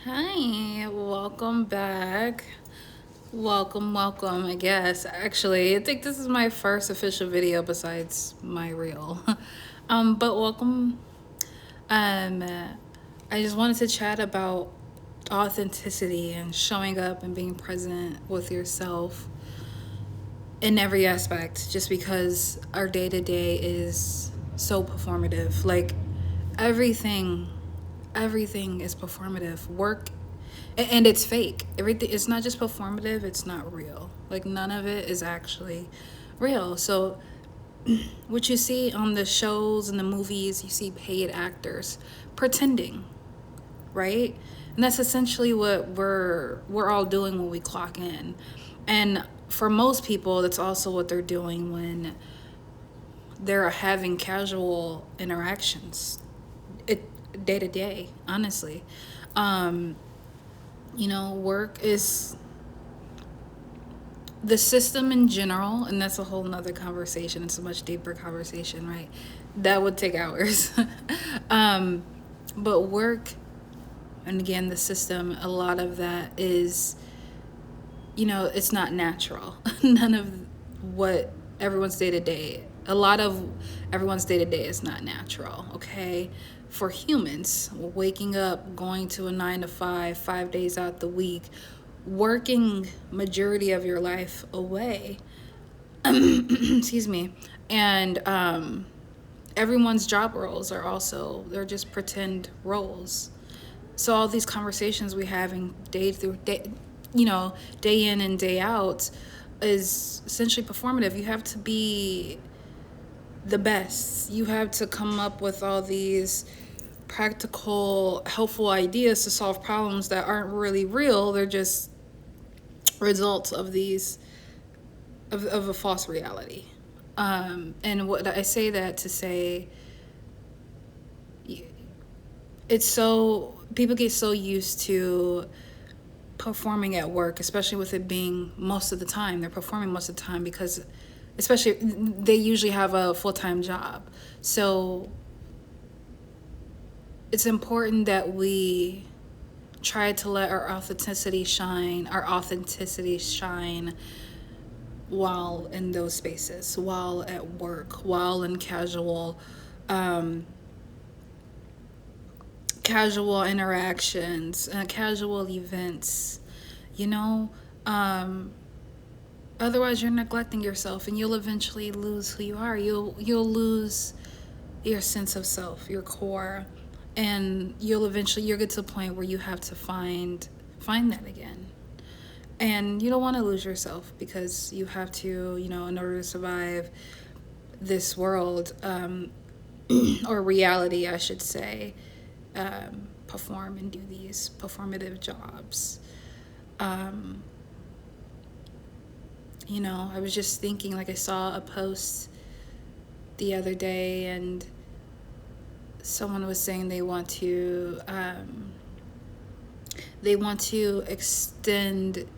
Hi, welcome back. Welcome, I guess. Actually, I think this is my first official video besides my reel. But welcome. Um, uh, I just wanted to chat about authenticity and showing up and being present with yourself in every aspect, just because our day to day is so performative. Like, everything everything is performative. Work, and it's fake. Everything, it's not just performative, it's not real. Like, none of it is actually real. So what you see on the shows and the movies, you see paid actors pretending, right? And that's essentially what we're all doing when we clock in. And for most people, that's also what they're doing when they're having casual interactions, it day to day, honestly. um Work is the system in general, and that's a whole nother conversation. It's a much deeper conversation, right? That would take hours. um but work, and again, the system, a lot of that is, it's not natural. None of what everyone's day to day, a lot of everyone's day to day is not natural, okay? For humans, waking up, going to a 9 to 5, 5 days out the week, working majority of your life away, excuse me, and everyone's job roles are also, they're just pretend roles. So all these conversations we having day through day, day in and day out, is essentially performative. You have to be the best. You have to come up with all these practical, helpful ideas to solve problems that aren't really real. They're just results of these, of a false reality. And what I say that to say, it's so, people get so used to performing at work, especially with it being most of the time. They're performing most of the time because, especially, they usually have a full time job. So it's important that we try to let our authenticity shine while in those spaces, while at work, while in casual interactions, casual events, you know? Um, Otherwise, you're neglecting yourself, and you'll eventually lose who you are. You'll lose your sense of self, your core, and you'll get to a point where you have to find that again. And you don't want to lose yourself, because you have to, in order to survive this world, or reality, I should say, perform and do these performative jobs. Um, I was just thinking, like, I saw a post the other day, and someone was saying they want to extend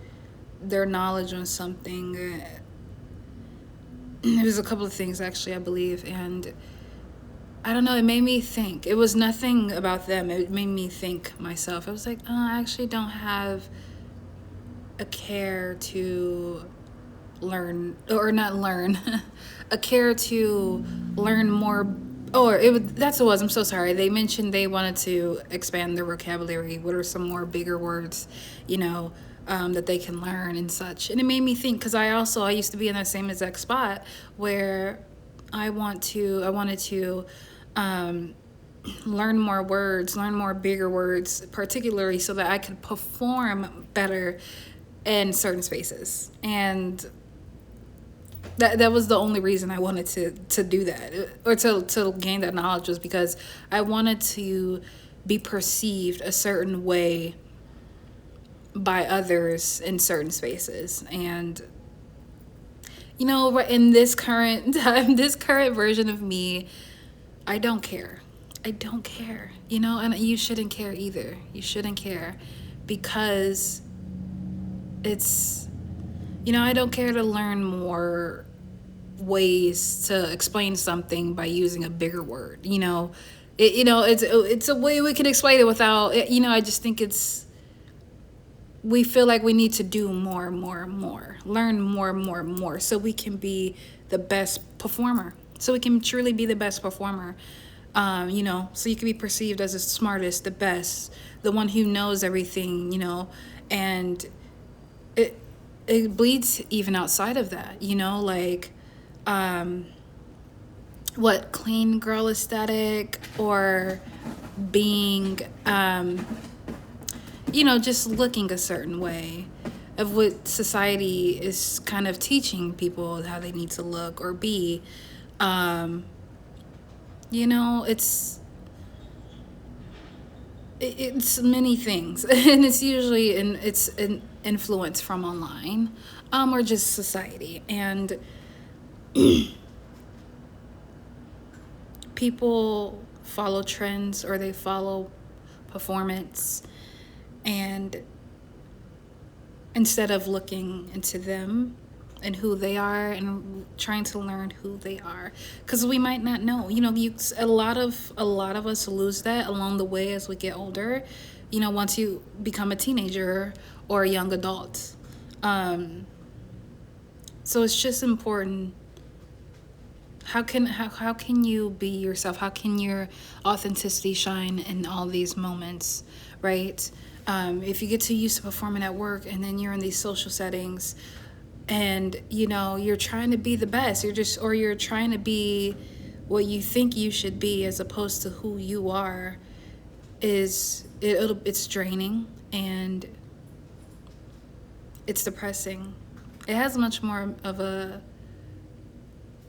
their knowledge on something. It was a couple of things, actually, I believe, and I don't know, it made me think. It was nothing about them. It made me think myself. I was like, oh, I actually don't have a care to learn, or not learn, a care to learn more. Or that's what it was. I'm so sorry. They mentioned they wanted to expand their vocabulary. What are some more bigger words, that they can learn and such? And it made me think, because I used to be in that same exact spot where I wanted to learn more words, learn more bigger words, particularly so that I could perform better in certain spaces. And that was the only reason I wanted to do that, or to gain that knowledge, was because I wanted to be perceived a certain way by others in certain spaces. And in this current time, this current version of me, I don't care. I don't care, and you shouldn't care either. You shouldn't care, because it's, I don't care to learn more ways to explain something by using a bigger word. It's a way we can explain it without, I just think it's we feel like we need to do more and more and more, learn more and more and more, so we can be the best performer, so we can truly be the best performer. So you can be perceived as the smartest, the best, the one who knows everything, and it it bleeds even outside of that, like what clean girl aesthetic, or being just looking a certain way, of what society is kind of teaching people how they need to look or be. um it's it's many things, and it's usually it's an influence from online, or just society, and people follow trends, or they follow performance, and instead of looking into them and who they are, and trying to learn who they are, because we might not know, a lot of us lose that along the way as we get older, once you become a teenager or a young adult. So it's just important. How can you be yourself? How can your authenticity shine in all these moments, right? If you get too used to performing at work, and then you're in these social settings, and you're trying to be the best, you're trying to be what you think you should be, as opposed to who you are, it's draining, and it's depressing. It has much more of a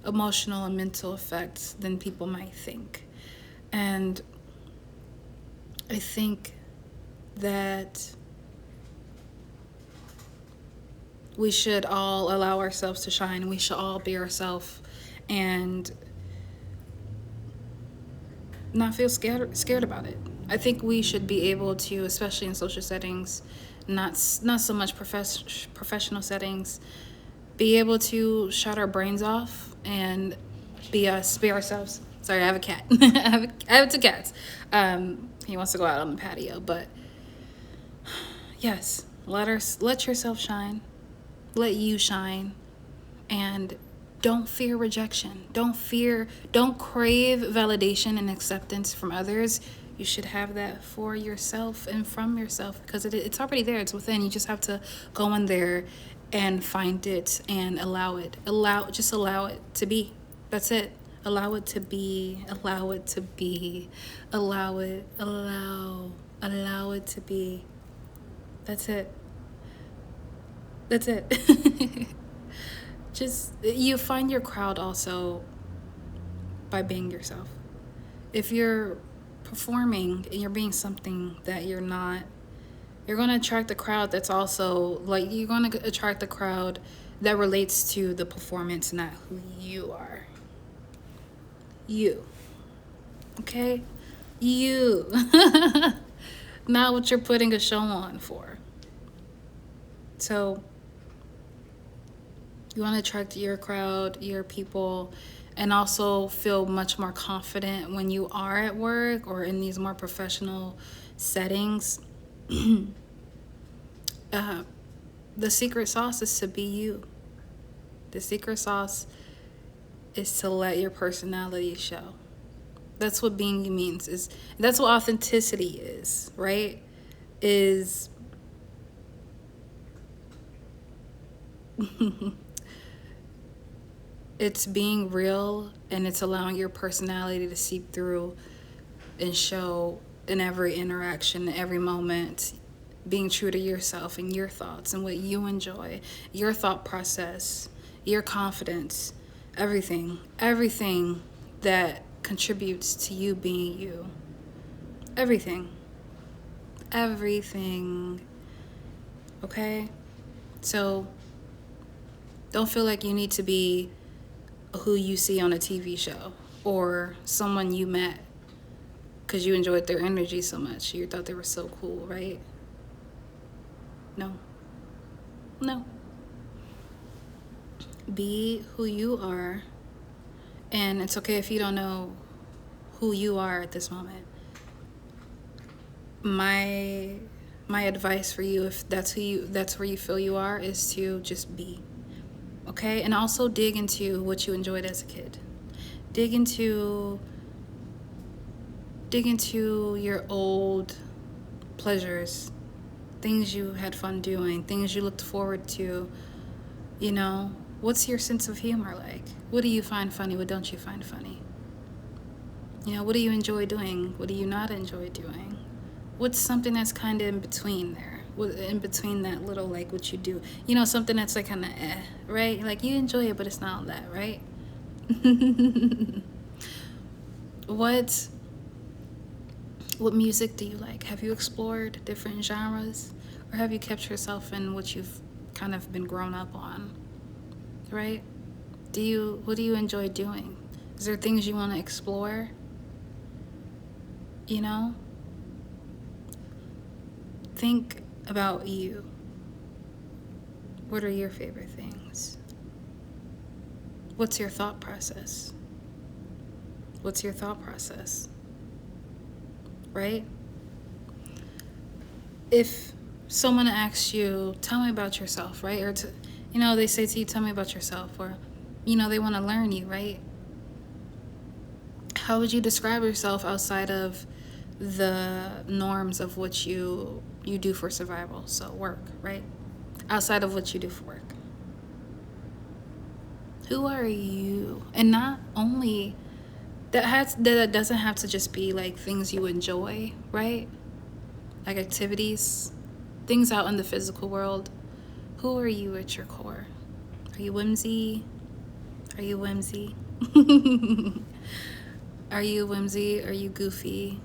emotional and mental effects than people might think. And I think that we should all allow ourselves to shine. We should all be ourselves, and not feel scared about it. I think we should be able to, especially in social settings, not so much professional settings, be able to shut our brains off and be us, be ourselves. Sorry, I have a cat. I have two cats. He wants to go out on the patio, but yes, let yourself shine, let you shine, and don't fear rejection. Don't crave validation and acceptance from others. You should have that for yourself and from yourself, because it's already there. It's within. You just have to go in there and find it and allow it. Just allow it to be. That's it. Allow it to be. Allow it to be. Allow it to be. That's it. That's it. Just, you find your crowd also by being yourself. If you're performing and you're being something that you're not, you're going to attract a crowd that's also like, you're going to attract a crowd that relates to the performance, not who you are. You. Okay? You. Not what you're putting a show on for. So you want to attract your crowd, your people, and also feel much more confident when you are at work or in these more professional settings. The secret sauce is to be you. The secret sauce is to let your personality show. That's what being you means. That's what authenticity is, right? Is it's being real, and it's allowing your personality to seep through and show in every interaction, every moment, being true to yourself and your thoughts and what you enjoy, your thought process, your confidence, everything that contributes to you being you. Everything. Okay? So don't feel like you need to be who you see on a TV show, or someone you met because you enjoyed their energy so much. You thought they were so cool, right? No. Be who you are, and it's okay if you don't know who you are at this moment. My my advice for you, if that's where you feel you are, is to just be. Okay? And also dig into what you enjoyed as a kid. Dig into your old pleasures, things you had fun doing, things you looked forward to. You know, what's your sense of humor like? What do you find funny? What don't you find funny? You know, what do you enjoy doing? What do you not enjoy doing? What's something that's kind of in between there? What in between that little, like, what you do? You know, something that's like kind of right? Like, you enjoy it, but it's not all that, right? What music do you like? Have you explored different genres? Or have you kept yourself in what you've kind of been grown up on? Right? What do you enjoy doing? Is there things you want to explore? You know? Think about you. What are your favorite things? What's your thought process? What's your thought process? Right? If someone asks you, tell me about yourself, right? Or, they say to you, tell me about yourself. Or, they want to learn you, right? How would you describe yourself outside of the norms of what you do for survival? So work, right? Outside of what you do for work. Who are you? And not only that doesn't have to just be like things you enjoy, right? Like activities, things out in the physical world. Who are you at your core? Are you whimsy? Are you whimsy? Are you whimsy? Are you goofy?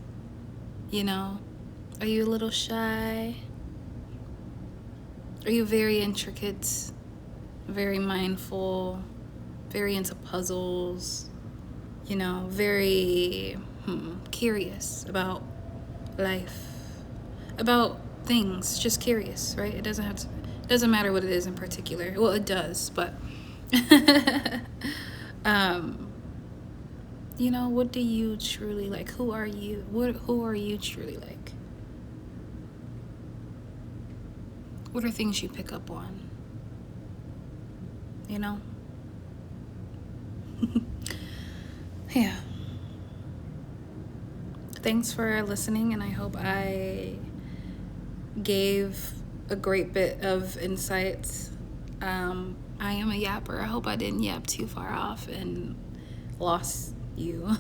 Are you a little shy? Are you very intricate, very mindful, very into puzzles? Very curious about life, about things, just curious, right? It doesn't matter what it is in particular. Well, it does, but what do you truly like? Who are you? Who are you truly like? What are things you pick up on? Yeah. Thanks for listening, and I hope I gave a great bit of insights. I am a yapper. I hope I didn't yap too far off and lost you.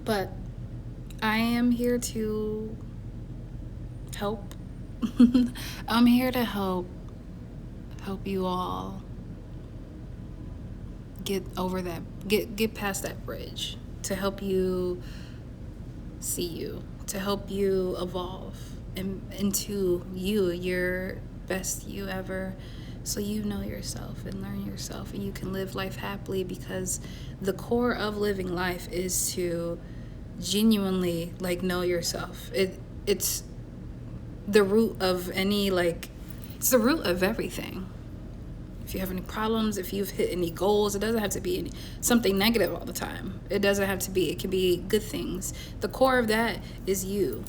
But I am here to help. I'm here to help you all get over that, get past that bridge, to help you see you, to help you evolve into your best you ever, so you know yourself and learn yourself, and you can live life happily, because the core of living life is to genuinely know yourself. It's the root of it's the root of everything. If you have any problems, if you've hit any goals, it doesn't have to be something negative all the time. It doesn't have to be. It can be good things. The core of that is you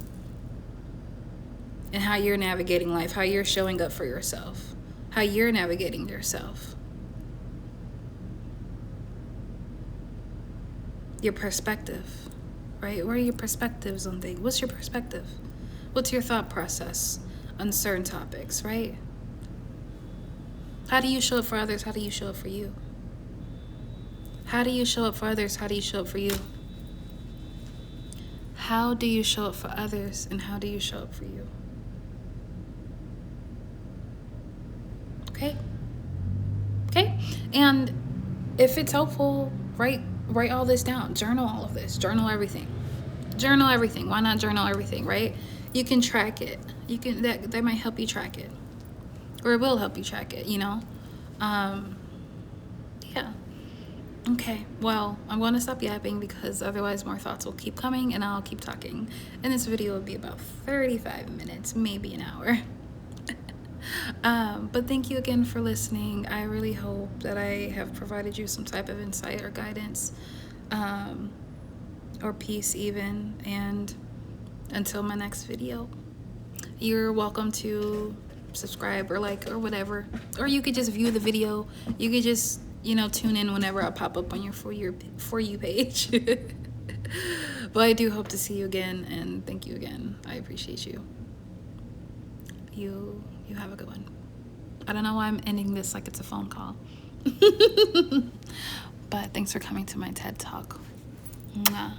and how you're navigating life, how you're showing up for yourself, how you're navigating yourself. Your perspective, right? What are your perspectives on things? What's your perspective? What's your thought process on certain topics, right? How do you show up for others? How do you show up for you? How do you show up for others? How do you show up for you? How do you show up for others, and how do you show up for you? Okay? And if it's helpful, write all this down. Journal all of this. Journal everything. Why not journal everything, right? You can track it. That might help you track it. Or it will help you track it, Yeah. Okay, well, I'm going to stop yapping, because otherwise more thoughts will keep coming and I'll keep talking. And this video will be about 35 minutes, maybe an hour. But thank you again for listening. I really hope that I have provided you some type of insight or guidance, or peace even. And until my next video, you're welcome to subscribe or like or whatever, or you could just view the video. You could just, you know, tune in whenever I pop up on your for you page. But I do hope to see you again, and thank you again. I appreciate you. You have a good one. I don't know why I'm ending this like it's a phone call. But thanks for coming to my TED Talk. Mwah.